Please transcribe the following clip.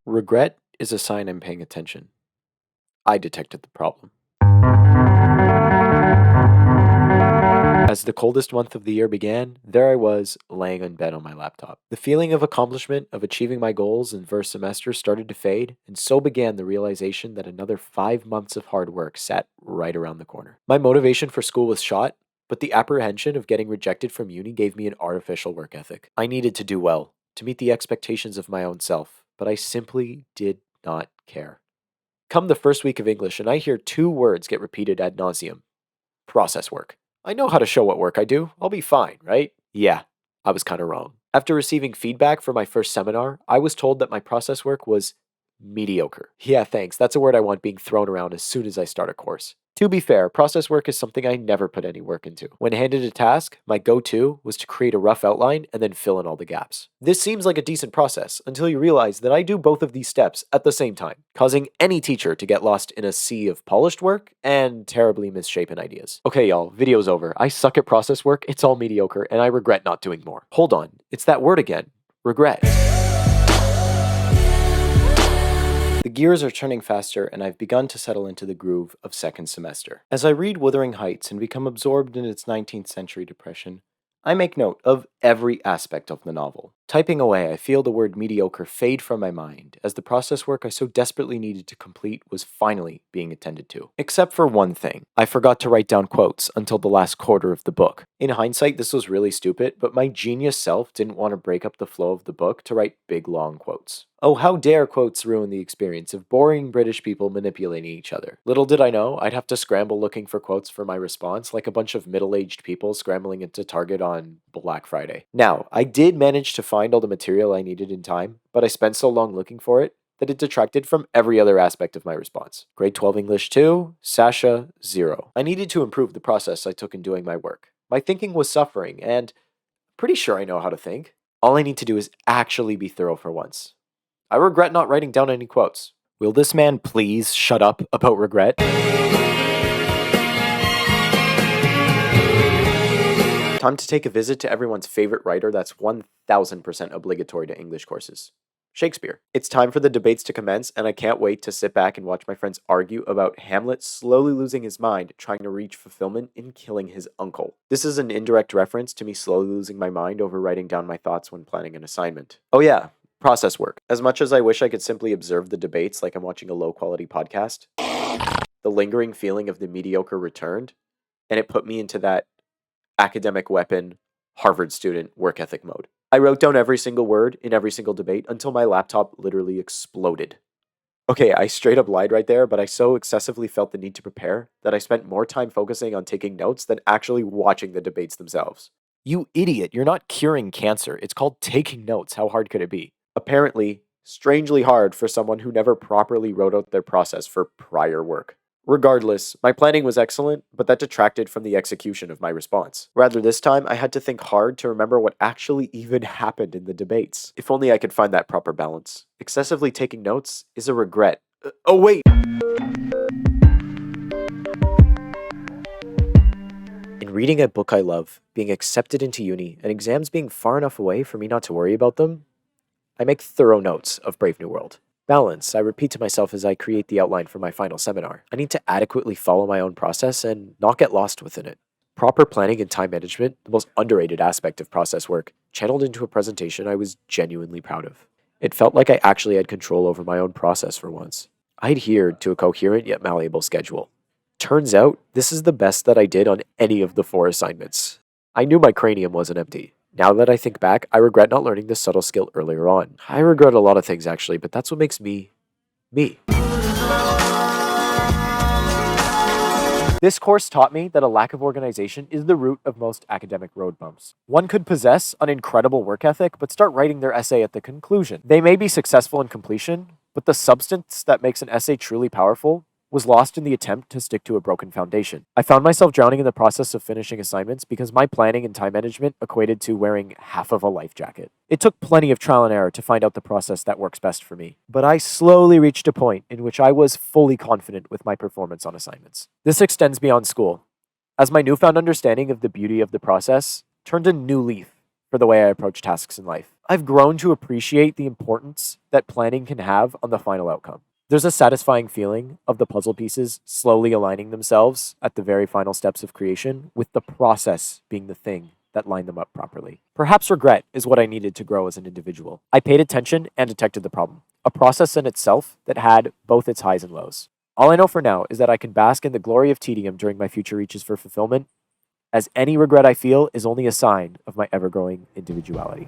Regret is a sign I'm paying attention. I detected the problem. As the coldest month of the year began, there I was, laying in bed on my laptop. The feeling of accomplishment, of achieving my goals in first semester started to fade, and so began the realization that another 5 months of hard work sat right around the corner. My motivation for school was shot, but the apprehension of getting rejected from uni gave me an artificial work ethic. I needed to do well, to meet the expectations of my own self, but I simply did not care. Come the first week of English, and I hear two words get repeated ad nauseum: process work. I know how to show what work I do. I'll be fine, right? Yeah, I was kind of wrong. After receiving feedback for my first seminar, I was told that my process work was mediocre. Yeah, thanks. That's a word I want being thrown around as soon as I start a course. To be fair, process work is something I never put any work into. When handed a task, my go-to was to create a rough outline and then fill in all the gaps. This seems like a decent process until you realize that I do both of these steps at the same time, causing any teacher to get lost in a sea of polished work and terribly misshapen ideas. Okay, y'all, video's over. I suck at process work, it's all mediocre, and I regret not doing more. Hold on, it's that word again. Regret. The gears are turning faster, and I've begun to settle into the groove of second semester. As I read Wuthering Heights and become absorbed in its 19th century depression, I make note of every aspect of the novel. Typing away, I feel the word mediocre fade from my mind, as the process work I so desperately needed to complete was finally being attended to. Except for one thing. I forgot to write down quotes until the last quarter of the book. In hindsight, this was really stupid, but my genius self didn't want to break up the flow of the book to write big, long quotes. Oh, how dare quotes ruin the experience of boring British people manipulating each other. Little did I know, I'd have to scramble looking for quotes for my response, like a bunch of middle-aged people scrambling into Target on Black Friday. Now, I did manage to find all the material I needed in time, but I spent so long looking for it that it detracted from every other aspect of my response. Grade 12 English 2, Sasha 0. I needed to improve the process I took in doing my work. My thinking was suffering, and pretty sure I know how to think. All I need to do is actually be thorough for once. I regret not writing down any quotes. Will this man please shut up about regret? Time to take a visit to everyone's favorite writer that's 1000% obligatory to English courses: Shakespeare. It's time for the debates to commence, and I can't wait to sit back and watch my friends argue about Hamlet slowly losing his mind, trying to reach fulfillment in killing his uncle. This is an indirect reference to me slowly losing my mind over writing down my thoughts when planning an assignment. Oh yeah, process work. As much as I wish I could simply observe the debates like I'm watching a low-quality podcast, the lingering feeling of the mediocre returned, and it put me into that academic weapon, Harvard student work ethic mode. I wrote down every single word in every single debate until my laptop literally exploded. Okay, I straight up lied right there, but I so excessively felt the need to prepare that I spent more time focusing on taking notes than actually watching the debates themselves. You idiot, you're not curing cancer. It's called taking notes. How hard could it be? Apparently, strangely hard for someone who never properly wrote out their process for prior work. Regardless, my planning was excellent, but that detracted from the execution of my response. Rather, this time, I had to think hard to remember what actually even happened in the debates. If only I could find that proper balance. Excessively taking notes is a regret. Oh wait! In reading a book I love, being accepted into uni, and exams being far enough away for me not to worry about them, I make thorough notes of Brave New World. Balance, I repeat to myself as I create the outline for my final seminar. I need to adequately follow my own process and not get lost within it. Proper planning and time management, the most underrated aspect of process work, channeled into a presentation I was genuinely proud of. It felt like I actually had control over my own process for once. I adhered to a coherent yet malleable schedule. Turns out, this is the best that I did on any of the 4 assignments. I knew my cranium wasn't empty. Now that I think back, I regret not learning this subtle skill earlier on. I regret a lot of things actually, but that's what makes me, me. This course taught me that a lack of organization is the root of most academic road bumps. One could possess an incredible work ethic, but start writing their essay at the conclusion. They may be successful in completion, but the substance that makes an essay truly powerful was lost in the attempt to stick to a broken foundation. I found myself drowning in the process of finishing assignments because my planning and time management equated to wearing half of a life jacket. It took plenty of trial and error to find out the process that works best for me, but I slowly reached a point in which I was fully confident with my performance on assignments. This extends beyond school, as my newfound understanding of the beauty of the process turned a new leaf for the way I approach tasks in life. I've grown to appreciate the importance that planning can have on the final outcome. There's a satisfying feeling of the puzzle pieces slowly aligning themselves at the very final steps of creation, with the process being the thing that lined them up properly. Perhaps regret is what I needed to grow as an individual. I paid attention and detected the problem, a process in itself that had both its highs and lows. All I know for now is that I can bask in the glory of tedium during my future reaches for fulfillment, as any regret I feel is only a sign of my ever-growing individuality.